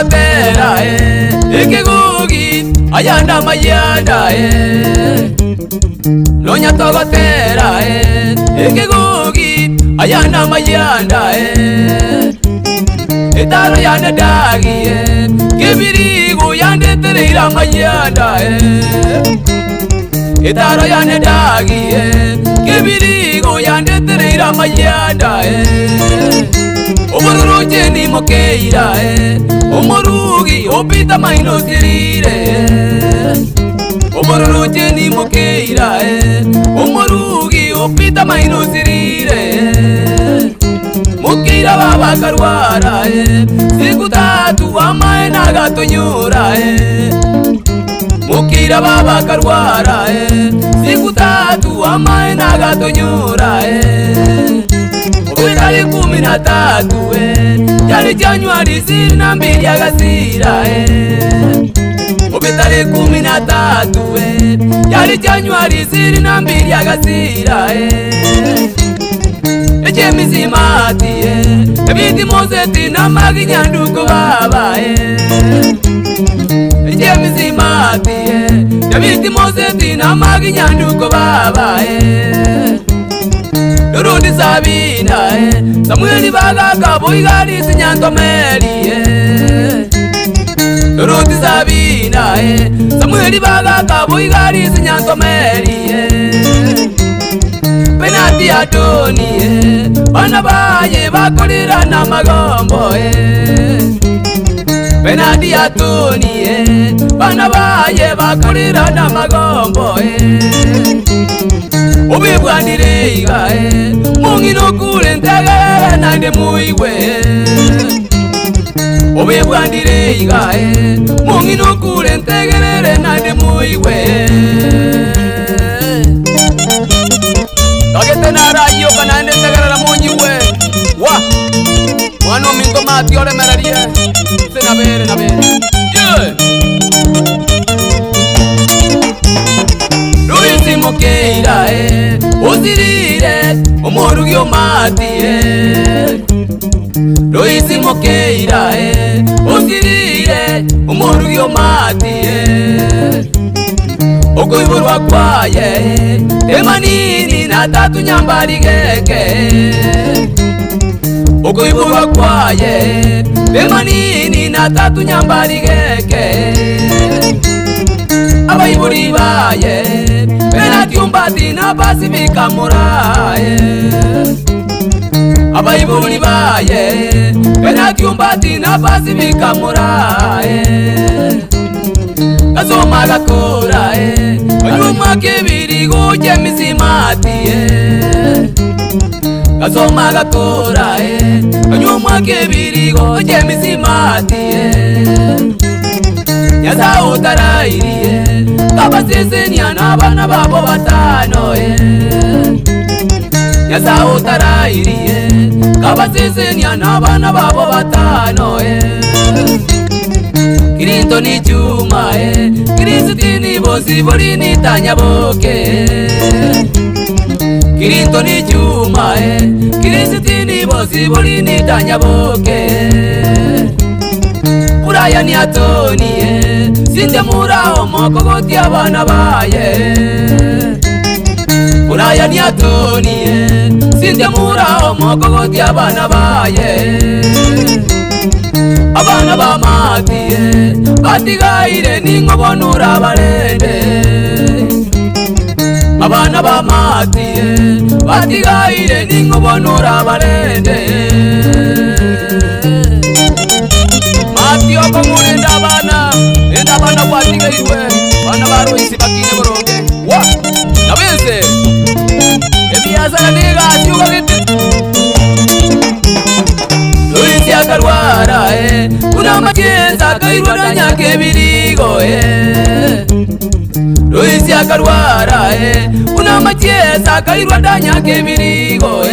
togotera ikigugi ayanda mayanda Lonya togotera ikigugi ayanda mayanda Itaro yane dagi kibirigu yande terira mayanda Itaro yane dagi kibirigu yande terira mayanda Umururuje ni mokeira umurugi opita maino tirire Umururuje ni mokeira umurugi opita maino tirire Mukira baba karwara siku tatu amae nagatonyura Mukira baba karwara siku tatu amae nagatonyura Ubitali 13 yali Januari 22 yagasira Ubitali 13 yali Januari 22 yagasira Eje mizimati ebiti mozeti na maginyanduko baba Eje mizimati ebiti mozeti na maginyanduko baba Rundi Sabina Samueli Bagaga Boigari Sinyanto Meri Rundi Sabina Samueli Bagaga Boigari Sinyanto Meri Penati Atoni Bana baye bakolera na magombo Penati Atoni Bana baye bakolera na magombo Obibwanire igae Mungino kule ntegere nande muiwe Obibwanire igae Mungino kule ntegere nande muiwe Togete nara iyo kanande ntegere la munyiwe Wa Wano mingo mati ole merarie Se nabere Yeah Ruizi mokeira Ozirire Omorugi omati Ruizi mokeira Ozirire Omorugi omati Okuiburwa kwaye Emanini na tatu nyambari geke Okuiburwa kwaye Emanini na tatu nyambari geke Abaiburi baye Penati umbati na pasifika muraye Abaiburi baye Penati umbati na pasifika muraye Kazoma gakurae Anyuma kebiri goje mizimati Kazoma gakurae Anyuma kebiri goje mizimati Nyaza utarairiye Kabasesenia n'abana babo batano Nyaza utarairiye Kabasesenia n'abana babo batano Kirinto ni chuma Kiristini bosi buri ni tanyaboke Kirinto ni chuma Kiristini bosi buri ni tanyaboke Uraya ni atoni Sinde murao moko goti abana baye Uraya ni atoni Sinde murao moko goti abana baye Abana bamati Batigaire ningobonura barende Abana bamati Batigaire ningobonura barende Matio komurenda abana Enda abana batigairwe Bana baro isi bakine boronge Wa Nabenze Ebiyaza nega asiuga gete Luisi akarwara Kuna machieza kairwa danya kebirigo Luisi akarwara Kuna machieza kairwa danya kebirigo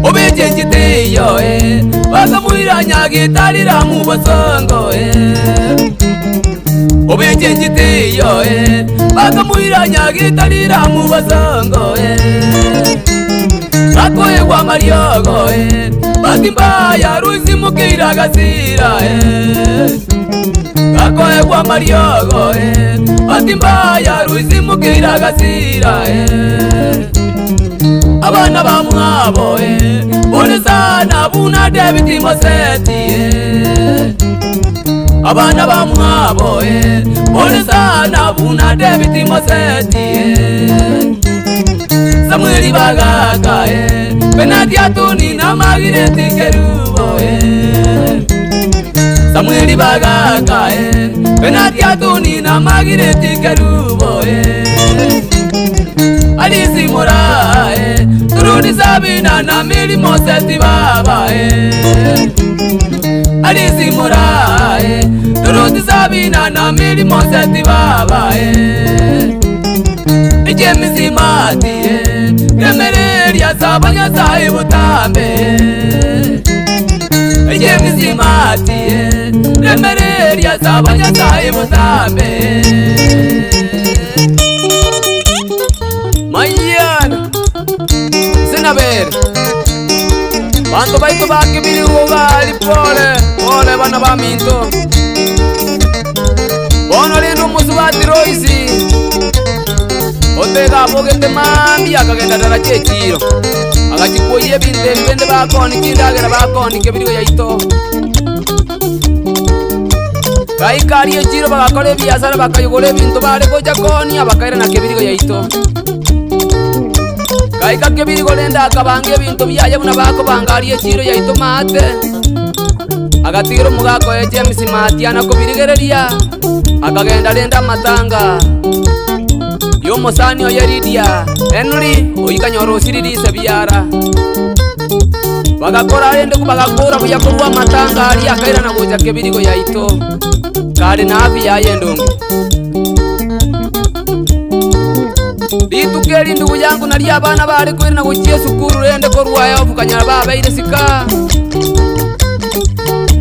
Obeje njiteyo Bakamuira nyagitarira mu basongo Obeje njiteyo Bakamuira nyagitarira mu basongo gakoegwa mariogo bahati mbaya ruisi mukira gasira gakoegwa mariogo bahati mbaya ruisi mukira gasira abana bamwabo bone sana buna David Moseti abana bamwabo bone sana buna David Moseti Samueli bagaka penati atuni na Magireti Kerubo Samueli bagaka penati atuni na Magireti Kerubo Alisi Mora Turuni Sabina na Miri Moseti baba Alisi Mora Turuni Sabina na Miri Moseti baba Ijemisi mati Kemereria sabanya saibutambe Ijemisi mati Kemereria sabanya saibutambe Mayan Sinaber Bantu baito baki bili ugali pole bana baminto Bono lino musubati roisi Otega bogete mami akagenda dala chechiro Agachikuye binde bakoni kindagera bakoni kebirigo yaito Kaikari echiro bagakore biasara bakayogole bintu bale koja koni abakaira na kebirigo yaito Kaika kebirigo lenda akabange bintu byaye buna bako bangari echiro yaito mate Agatiro mugako James Matiana kubirigereria akagenda lenda matanga Yomo sani oyeridia Henry oyikanyoro siririse biara Bagakora ende kubagakura buyakorwa matanga ali akaira na goja kebirigo yaito Kale na avi yayendonge Bitukeri ndugu yangu nali abana bali kwirina gochie sukuru ende korwa ya obukanyara baba ire sika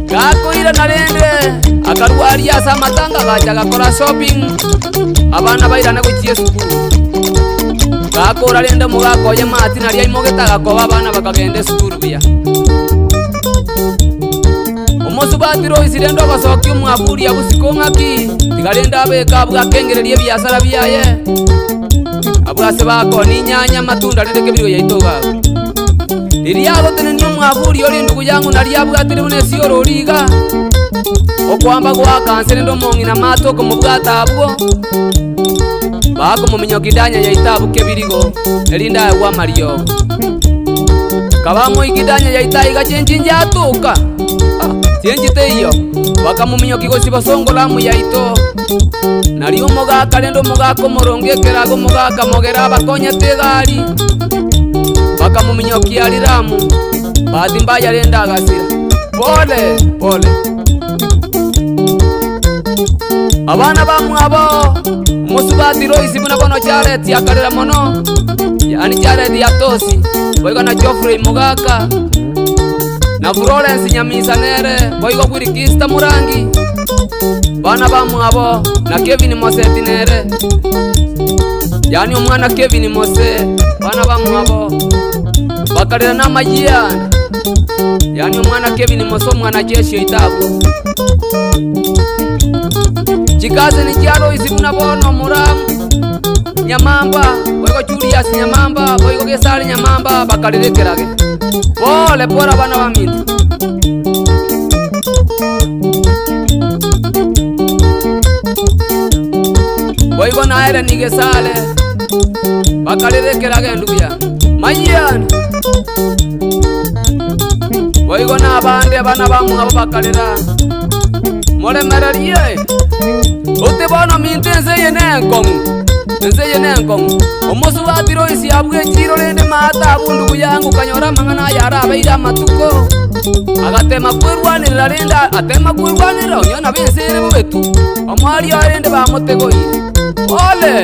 Gakoira narende akarwari asa matanga baja gakora shopping Abana bairana gochie sukuru Gakora lende mugako ye mati nali aimogeta gakoba abana bakagende sukuru bia Omosubatiro isirendo basoki umwaburi abusiko ngaki tigalenda abeka bwakengererie biasara biaye Abwase bako ni nyanya matunda lende kebirigo yaitoga Iriabo teneni umwaburi oli ndugu yangu nali abwatire bunesi ororiga Okwamba gwa kansere ndo mongi na mato ko mubwata abwo Bako muminyo kidanya yaitabu kebirigo elinda ya Mario Kabamo ikidanya yaitaiga chenjinja atuka Chenjite iyo bakamuminyo kigosi basongola mu yaito Nali umugaka lendo mugako morongekera go mugaka mogera bakonya tegali Bakamuminyo kialiramu bahati mbaya lenda gasira Pole Abana bamwabo Musubati roisi buna bono chareti yakarera mono Yani chareti ya tosi Boigo na Geoffrey Mugaka Na Florence Nyamisa nere Boigo Wirikista Murangi Bana bamwabo na Kevin Moseti nere Yani umwana Kevin Mose Bana bamwabo Bakarera na Majiana Yani umwana Kevin Mose umwana jeshi itabu Chikaze ni kiaro isibuna bono muramu Nyamamba Boigo Julius Nyamamba Boigo Gesari Nyamamba Bakarirekerage Pole bana bamintu Boigo naere ni Gesale Bakarirekerage nduguya Mayiana Boigo na abandi abana bamu abo bakarera Mole merarie Ote bono minte nzeye nenkomu Omosubatiro isi abwe chiro lende mata abundu yangu kanyora mangana yara abeira matuko Agatema kwerwanira lenda atema kwerwanira onyona bensere bobetu Omwali arende bamotego ire Ole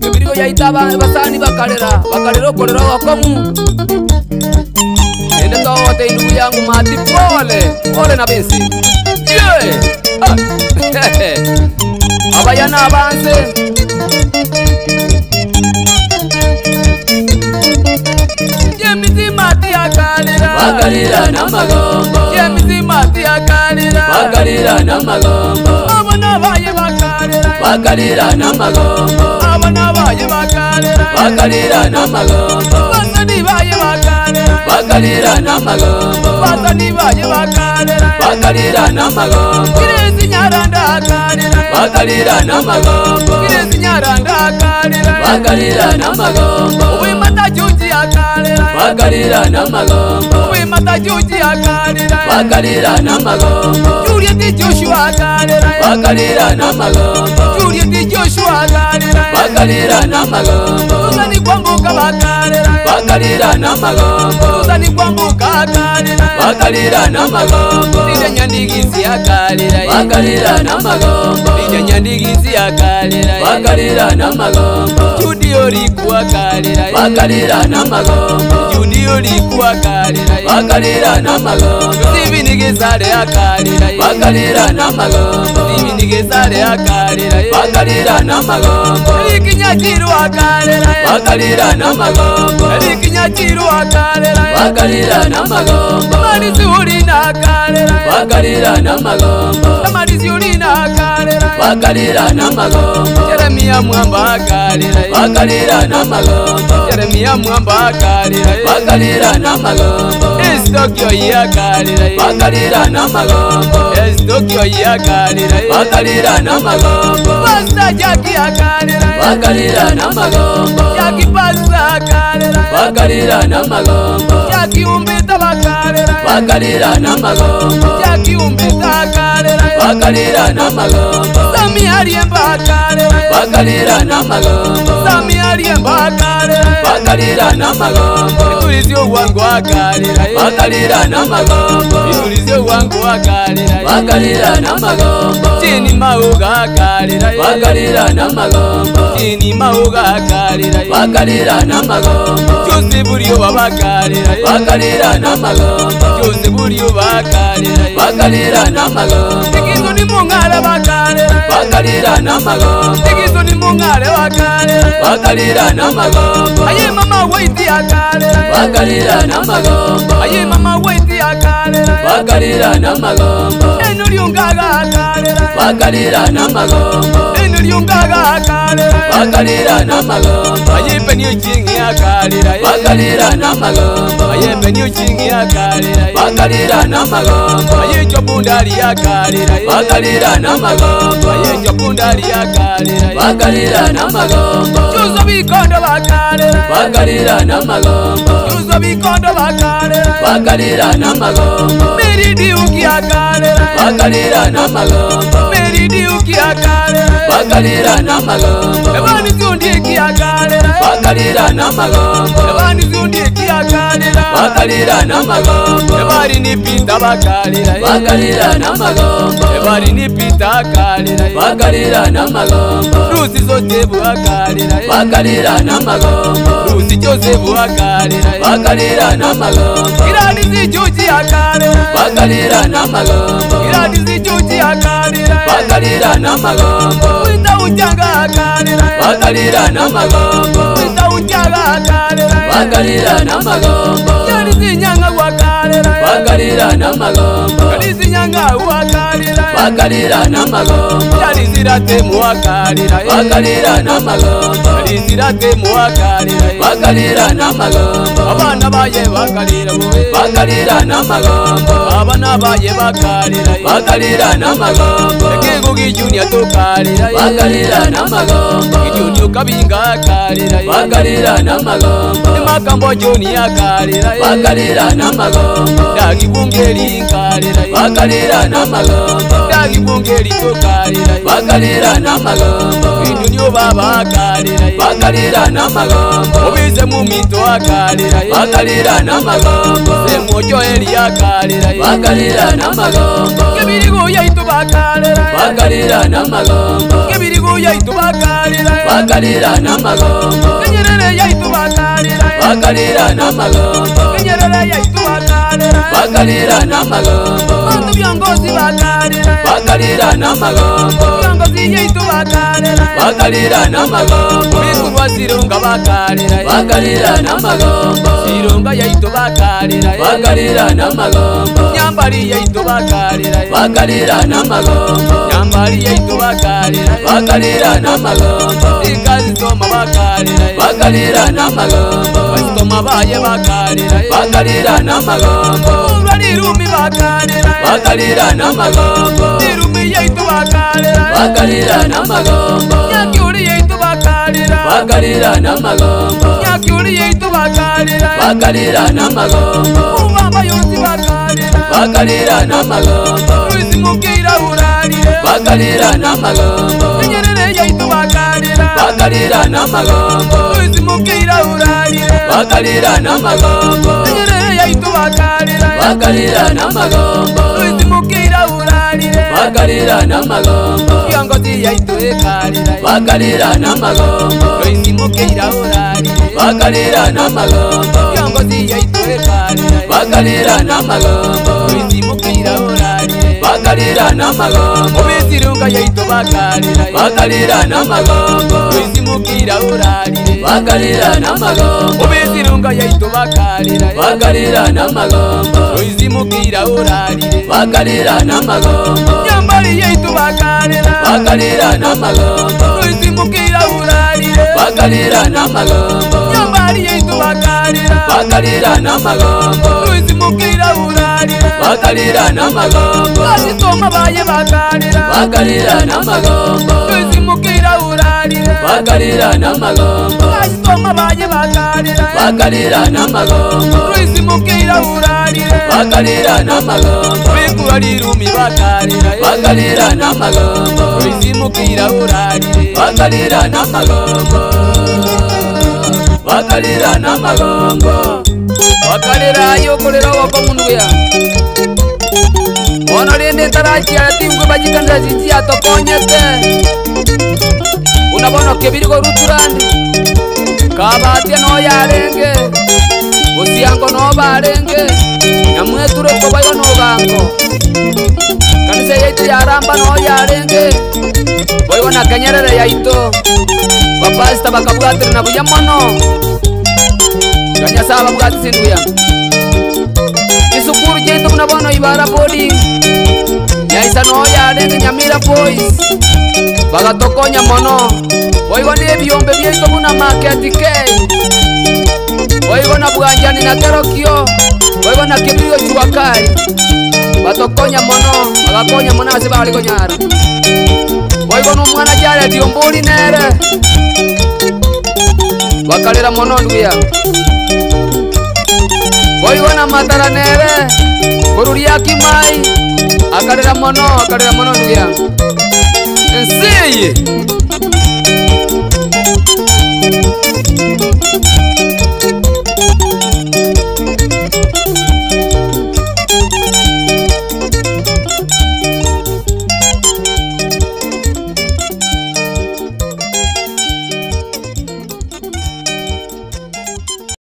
Kebirigo yaitaba basani bakarera korera wakomu Ende tote indu yangu mati pole na bensere Abayana abanze bakalira n'amagombo y'emizimati akalira bakalira n'amagombo abana baye bakalira bakalira n'amagombo abana baye bakalira bakalira n'amagombo basani baye bakalira bakalira n'amagombo basani baye bakalira bakalira n'amagombo kirezi nyaranda akalira bakalira n'amagombo kirezi nyaranda akalira bakalira n'amagombo wimata juji akalira bakalira n'amagombo wimata juji akalira bakalira n'amagombo Juliet Joshua akalira bakalira n'amagombo Juliet Joshua akalira bakalira n'amagombo Tuzani kwambuka bakalira bakalira n'amagombo Tuzani kwambuka akalira bakalira n'amagombo Nide nyandigizi akalira bakalira n'amagombo Nide nyandigizi akalira bakalira n'amagombo Judi Oriku akalira bakalira n'amagombo Judi Oriku akalira bakalira n'amagombo Sibinigezare akalira bakalira n'amagombo Sibinigezare akalira bakalira n'amagombo Ikinyakiru akalira bakalira n'amagombo Ikinyakiru akalira bakalira n'amagombo Marisi urina akalira bakalira n'amagombo Marisi urina akalira bakalira n'amagombo Jeremia Mwamba akalira bakalira n'amagombo Jeremia Mwamba akalira bakalira n'amagombo Tokyo yakalira bakalira n'amagombo Tokyo yakalira bakalira n'amagombo Pasta Jackie akalira bakalira n'amagombo Jackie Pasta akalira bakalira n'amagombo Jackie Umbeta bakalira bakalira n'amagombo Jackie Umbeta akalira bakalira n'amagombo Sami Ariemba akalira bakalira n'amagombo Sami Ariemba akalira bakalira n'amagombo Itulizio wangu akalira bakalira n'amagombo Itulizio wangu akalira bakalira n'amagombo Chini mauga akalira bakalira n'amagombo Chini mauga akalira bakalira n'amagombo Chose buriyo bakalira bakalira n'amagombo Chose buriyo bakalira bakalira n'amagombo Tikizo ni mungale bakalira bakalira n'amagombo Tikizo ni mungale bakalira bakalira n'amagombo Aye mama waiti akalira bakalira n'amagombo Aye mama waiti akalira bakalira n'amagombo Enulyungaga akalira bakalira n'amagombo Enulyungaga akalira bakalira n'amagombo Aye penyo chingi akalira bakalira n'amagombo Aye penyo chingi akalira bakalira n'amagombo Aye chopundari akalira bakalira n'amagombo Aye chopundari akalira bakalira n'amagombo Chuzo bikondo bakalira bakalira n'amagombo Chuzo bikondo bakalira bakalira n'amagombo Meridi uki akalira bakalira n'amagombo Meridi uki akalira bakalira n'amagombo Ebani zundiki akalira bakalira n'amagombo Ebani zundiki akalira bakalira n'amagombo Ebari ni pita bakalira bakalira n'amagombo Ebari ni pita akalira bakalira n'amagombo Rusi zotebu akalira bakalira n'amagombo Rusi Josefu akalira bakalira n'amagombo Iradi zijuji akalira bakalira n'amagombo Iradi zijuji akalira bakalira n'amagombo Wita unjaga akalira bakalira n'amagombo Wita unjaga akalira bakalira n'amagombo Yari zinyanga wakalira bakalira n'amagombo Yari zinyanga wakalira bakalira n'amagombo Yari ziratemu akalira bakalira n'amagombo Yari ziratemu akalira bakalira n'amagombo Abana baye bakalira wowe bakalira n'amagombo Abana baye bakalira bakalira n'amagombo Ekigo gijunia tokalira bakalira n'amagombo Gijunia kabinga akalira bakalira n'amagombo Makambo joni akalira bakalira n'amagombo Dagi bungeri akalira bakalira n'amagombo Dagi bungeri tokalira bakalira n'amagombo Gijunia baba akalira bakalira n'amagombo Obize muminto akalira bakalira n'amagombo Semojo eli akalira bakalira n'amagombo Kebirigo yaitu bakalira bakalira n'amagombo Kebirigo yaitu bakalira bakalira n'amagombo Kenyerere yaitu bakalira bakalira n'amagombo Kenyerere yaitu bakalira bakalira n'amagombo Bantu viongozi bakalira bakalira n'amagombo Viongozi yaitu bakalira bakalira n'amagombo urwa Sirunga bakarira bakarira n'amagombo Sirunga yaito bakarira bakarira n'amagombo Nyambari yaito bakarira bakarira n'amagombo Nyambari yaito bakarira bakarira n'amagombo Ikazi toma bakarira bakarira n'amagombo Basitoma baye bakarira bakarira n'amagombo urwa Nirumi bakarira bakarira n'amagombo Nirumi yaito bakarira bakarira n'amagombo Nyakyuri yaito bakarira bakarira n'amagombo Nyakyuri yaito bakarira bakarira n'amagombo Ubamba yonzi bakarira bakarira n'amagombo Uzimukira urarire bakarira n'amagombo Nyerere yaito bakarira bakarira n'amagombo Uzimukira urarire bakarira n'amagombo Nyerere yaito bakarira bakarira n'amagombo Uzimukira urarire bakarira n'amagombo Yongozi yaito ekarira bakarira n'amagombo Uzimukira urarire bakarira n'amagombo Yongozi yaito ekarira bakarira n'amagombo Uzimukira urarire bakarira n'amagombo Sirunga yaito bakarira bakarira n'amagombo Uzimukira urarire bakarira n'amagombo Sirunga yaito bakarira bakarira n'amagombo Uzimukira urarire bakarira n'amagombo Nyambari yaito bakarira bakarira n'amagombo Uzimukira urarire bakarira n'amagombo Nyambari yaito bakarira bakarira n'amagombo Uzimukira urarire bakarira n'amagombo Basitoma baye bakarira bakarira n'amagombo Uzimukira urarire bakarira n'amagombo Basitoma baye bakarira bakarira n'amagombo Uzimukira urarire bakarira n'amagombo Bikura Nirumi bakarira bakarira n'amagombo Uzimukira urarire bakarira n'amagombo bakarira n'amagombo bakarira yokorera wako mundu ya Ono rende tarachi ya tingwe bajikanira zizi ya tokonyete Unabono kebiriko ruturandi Kabati no yarenge Usiango no barenge Nyamweture kobayo no bango Kanise yetu ya ramba no yarenge Boigo na kanyerere ya ito Bapasta bakabugatiri na buyamono Kanyasa babugati sinduya Isukuru jento kunabono ibara boarding Nyaisa no yarenge Nyamira boys Bagatokonya mono Boigo ni ebyombe byeito muna market kei Boigo na buganjani na Terokio Boigo na kibirio chuakari Batokonya mono Bagakonya mono asiba alikonyara Boigo no mwana jare diombuli nere Bakalira mono nduya Boigo na matara nere Kururia kimai Akalira mono nduya Nseye